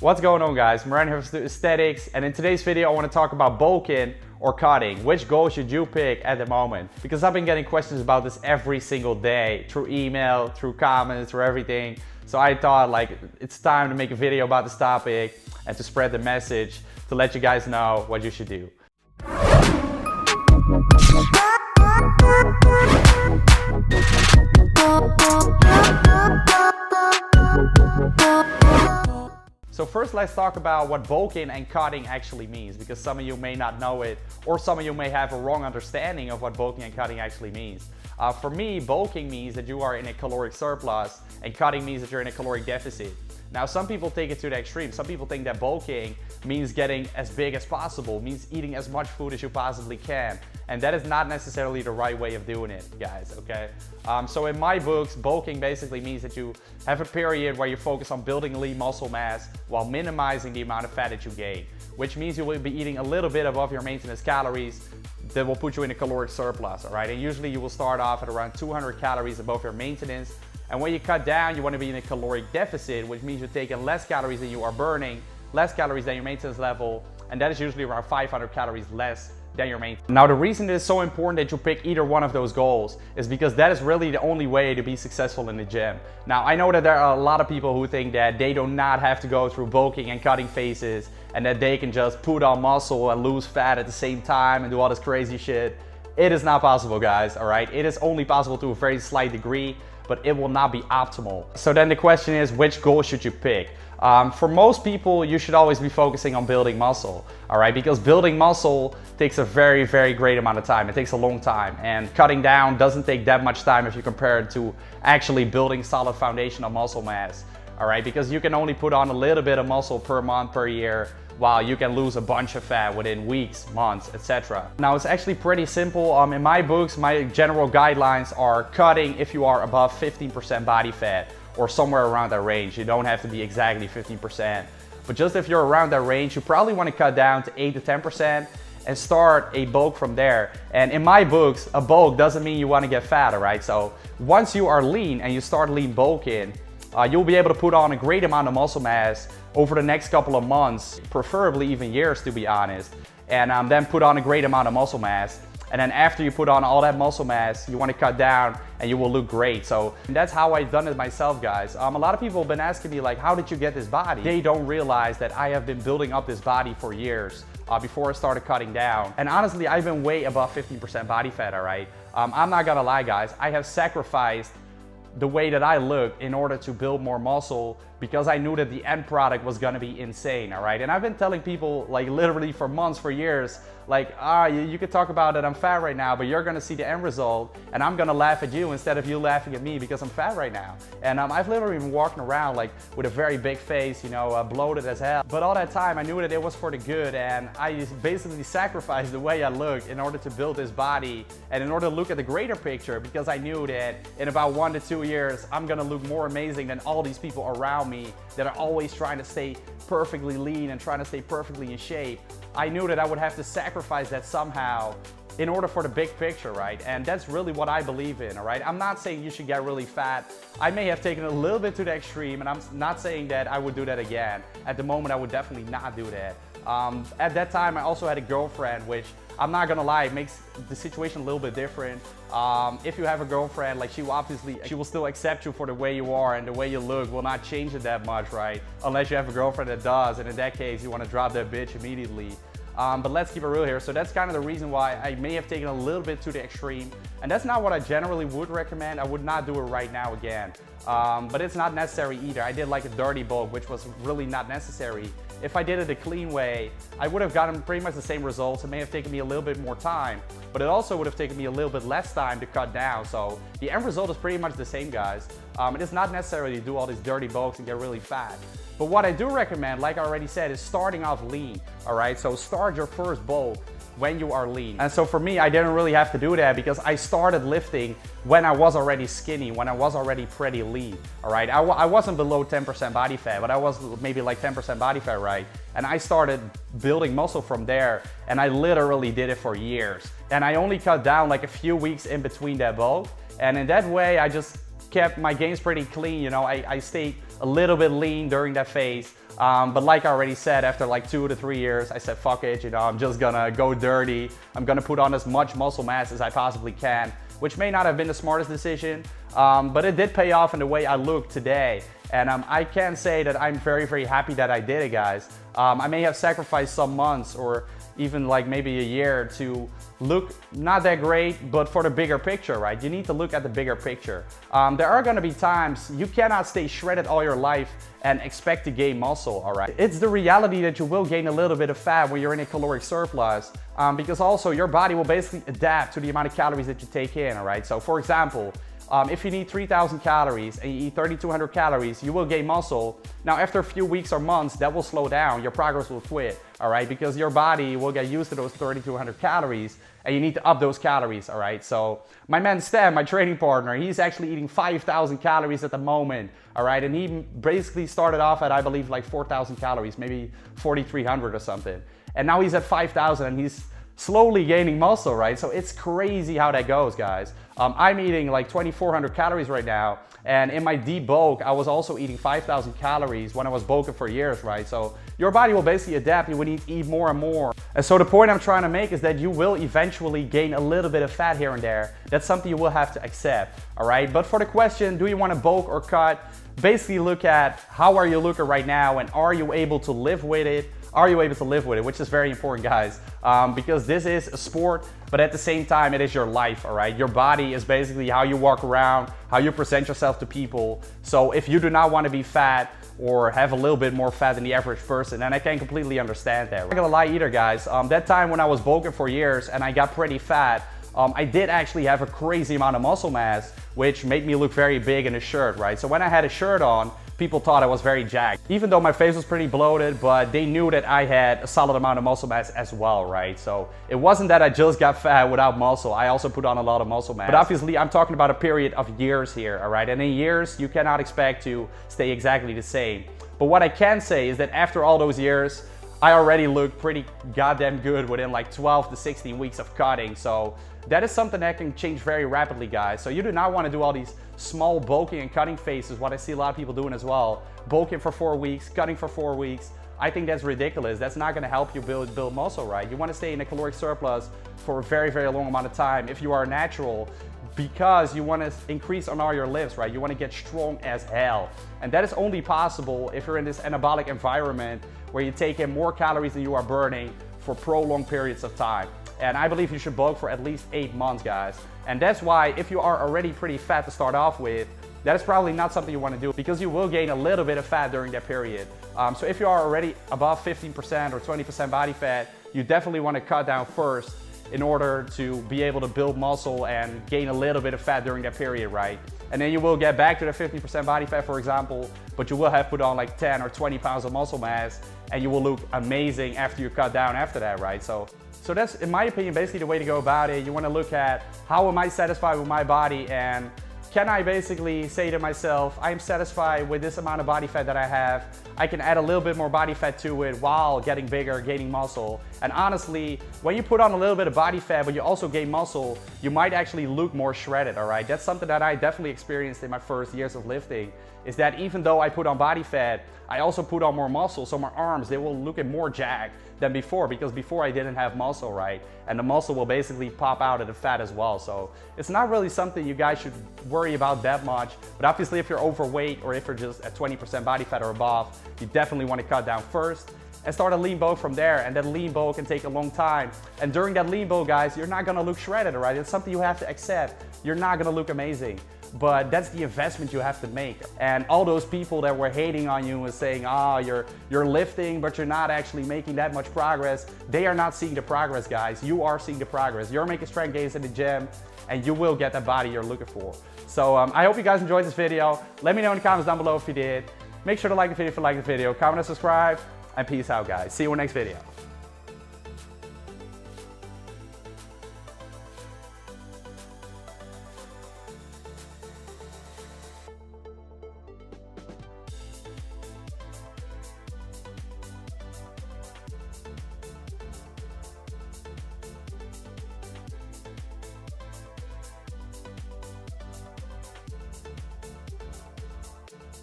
What's going on, guys? Moran here for Aesthetics, and in today's video I want to talk about bulking or cutting. Which goal should you pick at the moment? Because I've been getting questions about this every single day through email, through comments, through everything. So I thought like it's time to make a video about this topic and to spread the message to let you guys know what you should do. So first, let's talk about what bulking and cutting actually means, because some of you may not know it, or some of you may have a wrong understanding of what bulking and cutting actually means. For me, bulking means that you are in a caloric surplus, and cutting means that you're in a caloric deficit. Now, some people take it to the extreme. Some people think that bulking means getting as big as possible, means eating as much food as you possibly can. And that is not necessarily the right way of doing it, guys, okay? So in my books, bulking basically means that you have a period where you focus on building lean muscle mass while minimizing the amount of fat that you gain, which means you will be eating a little bit above your maintenance calories that will put you in a caloric surplus, all right? And usually you will start off at around 200 calories above your maintenance. And when you cut down, you want to be in a caloric deficit, which means you're taking less calories than you are burning, less calories than your maintenance level, and that is usually around 500 calories less than your maintenance. Now, the reason it is so important that you pick either one of those goals is because that is really the only way to be successful in the gym. Now, I know that there are a lot of people who think that they do not have to go through bulking and cutting phases and that they can just put on muscle and lose fat at the same time and do all this crazy shit. It is not possible, guys, all right? It is only possible to a very slight degree, but it will not be optimal. So then the question is, which goal should you pick? For most people, you should always be focusing on building muscle, all right? Because building muscle takes a very, very great amount of time. It takes a long time, and cutting down doesn't take that much time if you compare it to actually building solid foundational muscle mass, all right? Because you can only put on a little bit of muscle per month, per year, while you can lose a bunch of fat within weeks, months, etc. Now, it's actually pretty simple. In my books, my general guidelines are cutting if you are above 15% body fat or somewhere around that range. You don't have to be exactly 15%, but just if you're around that range, you probably want to cut down to 8 to 10% and start a bulk from there. And in my books, a bulk doesn't mean you want to get fat, all right? So once you are lean and you start lean bulking, you'll be able to put on a great amount of muscle mass over the next couple of months, preferably even years, to be honest, and then put on a great amount of muscle mass. And then after you put on all that muscle mass, you want to cut down and you will look great. So that's how I've done it myself, guys. A lot of people have been asking me, like, how did you get this body? They don't realize that I have been building up this body for years before I started cutting down. And honestly, I've been way above 15% body fat, all right? I'm not gonna lie, guys. I have sacrificed the way that I look in order to build more muscle because I knew that the end product was gonna be insane, all right? And I've been telling people, like, literally for months, for years, like, you could talk about that I'm fat right now, but you're gonna see the end result and I'm gonna laugh at you instead of you laughing at me because I'm fat right now. And I've literally been walking around like with a very big face, you know, bloated as hell. But all that time I knew that it was for the good, and I basically sacrificed the way I look in order to build this body and in order to look at the greater picture, because I knew that in about 1 to 2 years, I'm gonna look more amazing than all these people around me that are always trying to stay perfectly lean and trying to stay perfectly in shape. I knew that I would have to sacrifice that somehow in order for the big picture, right? And that's really what I believe in, all right? I'm not saying you should get really fat. I may have taken it a little bit to the extreme, and I'm not saying that I would do that again. At the moment, I would definitely not do that. At that time, I also had a girlfriend, which I'm not gonna lie, it makes the situation a little bit different. If you have a girlfriend, like, she will still accept you for the way you are, and the way you look will not change it that much, right? Unless you have a girlfriend that does, and in that case, you wanna drop that bitch immediately. But let's keep it real here. So that's kind of the reason why I may have taken a little bit to the extreme. And that's not what I generally would recommend. I would not do it right now again. But it's not necessary either. I did like a dirty bulk, which was really not necessary. If I did it the clean way, I would have gotten pretty much the same results. It may have taken me a little bit more time, but it also would have taken me a little bit less time to cut down. So the end result is pretty much the same, guys. It is not necessary to do all these dirty bulks and get really fat. But what I do recommend, like I already said, is starting off lean, all right? So start your first bulk when you are lean. And so for me, I didn't really have to do that because I started lifting when I was already skinny, when I was already pretty lean, all right? I wasn't below 10% body fat, but I was maybe like 10% body fat, right? And I started building muscle from there, and I literally did it for years. And I only cut down like a few weeks in between that bulk. And in that way, I just kept my gains pretty clean. You know, I stayed a little bit lean during that phase. But like I already said, after like 2 to 3 years, I said, fuck it, you know, I'm just gonna go dirty. I'm gonna put on as much muscle mass as I possibly can, which may not have been the smartest decision, but it did pay off in the way I look today. And I can say that I'm very, very happy that I did it, guys. I may have sacrificed some months or even like maybe a year to look not that great, but for the bigger picture, right? You need to look at the bigger picture. There are gonna be times you cannot stay shredded all your life and expect to gain muscle, all right? It's the reality that you will gain a little bit of fat when you're in a caloric surplus, because also your body will basically adapt to the amount of calories that you take in, all right? So for example, if you need 3,000 calories and you eat 3,200 calories, you will gain muscle. Now, after a few weeks or months, that will slow down. Your progress will quit, all right? Because your body will get used to those 3,200 calories and you need to up those calories, all right? So my man Stan, my training partner, he's actually eating 5,000 calories at the moment, all right? And he basically started off at, I believe, like 4,000 calories, maybe 4,300 or something. And now he's at 5,000 and he's slowly gaining muscle, right? So it's crazy how that goes, guys. I'm eating like 2,400 calories right now, and in my deep bulk, I was also eating 5,000 calories when I was bulking for years, right? So your body will basically adapt. You will need to eat more and more. And so the point I'm trying to make is that you will eventually gain a little bit of fat here and there. That's something you will have to accept, all right? But for the question, do you want to bulk or cut? Basically look at how are you looking right now and are you able to live with it? Are you able to live with it? Which is very important, guys, because this is a sport, but at the same time, it is your life, all right? Your body is basically how you walk around, how you present yourself to people. So if you do not want to be fat or have a little bit more fat than the average person, then I can completely understand that. I'm not gonna lie either, guys. That time when I was bulking for years and I got pretty fat, I did actually have a crazy amount of muscle mass, which made me look very big in a shirt, right? So when I had a shirt on, people thought I was very jacked. Even though my face was pretty bloated, but they knew that I had a solid amount of muscle mass as well, right? So it wasn't that I just got fat without muscle. I also put on a lot of muscle mass. But obviously I'm talking about a period of years here, all right? And in years, you cannot expect to stay exactly the same. But what I can say is that after all those years, I already look pretty goddamn good within like 12 to 16 weeks of cutting. So that is something that can change very rapidly, guys. So you do not want to do all these small bulking and cutting phases, what I see a lot of people doing as well. Bulking for 4 weeks, cutting for 4 weeks. I think that's ridiculous. That's not going to help you build muscle, right? You want to stay in a caloric surplus for a very, very long amount of time if you are natural, because you want to increase on all your lifts, right? You want to get strong as hell. And that is only possible if you're in this anabolic environment where you take in more calories than you are burning for prolonged periods of time. And I believe you should bulk for at least 8 months, guys. And that's why if you are already pretty fat to start off with, that is probably not something you want to do, because you will gain a little bit of fat during that period. So if you are already above 15% or 20% body fat, you definitely want to cut down first in order to be able to build muscle and gain a little bit of fat during that period, right? And then you will get back to the 50% body fat, for example, but you will have put on like 10 or 20 pounds of muscle mass, and you will look amazing after you cut down after that, right? So that's, in my opinion, basically the way to go about it. You want to look at how am I satisfied with my body, and can I basically say to myself, I'm satisfied with this amount of body fat that I have. I can add a little bit more body fat to it while getting bigger, gaining muscle. And honestly, when you put on a little bit of body fat, but you also gain muscle, you might actually look more shredded, all right? That's something that I definitely experienced in my first years of lifting, is that even though I put on body fat, I also put on more muscle. So my arms, they will look more jacked than before, because before I didn't have muscle, right? And the muscle will basically pop out of the fat as well. So it's not really something you guys should worry about that much. But obviously if you're overweight or if you're just at 20% body fat or above, you definitely want to cut down first and start a lean bulk from there. And that lean bulk can take a long time. And during that lean bulk, guys, you're not gonna look shredded, all right? It's something you have to accept. You're not gonna look amazing, but that's the investment you have to make. And all those people that were hating on you and saying, oh, you're lifting, but you're not actually making that much progress, they are not seeing the progress, guys. You are seeing the progress. You're making strength gains in the gym, and you will get that body you're looking for. So I hope you guys enjoyed this video. Let me know in the comments down below if you did. Make sure to like the video if you like the video, comment and subscribe, and peace out, guys. See you in the next video.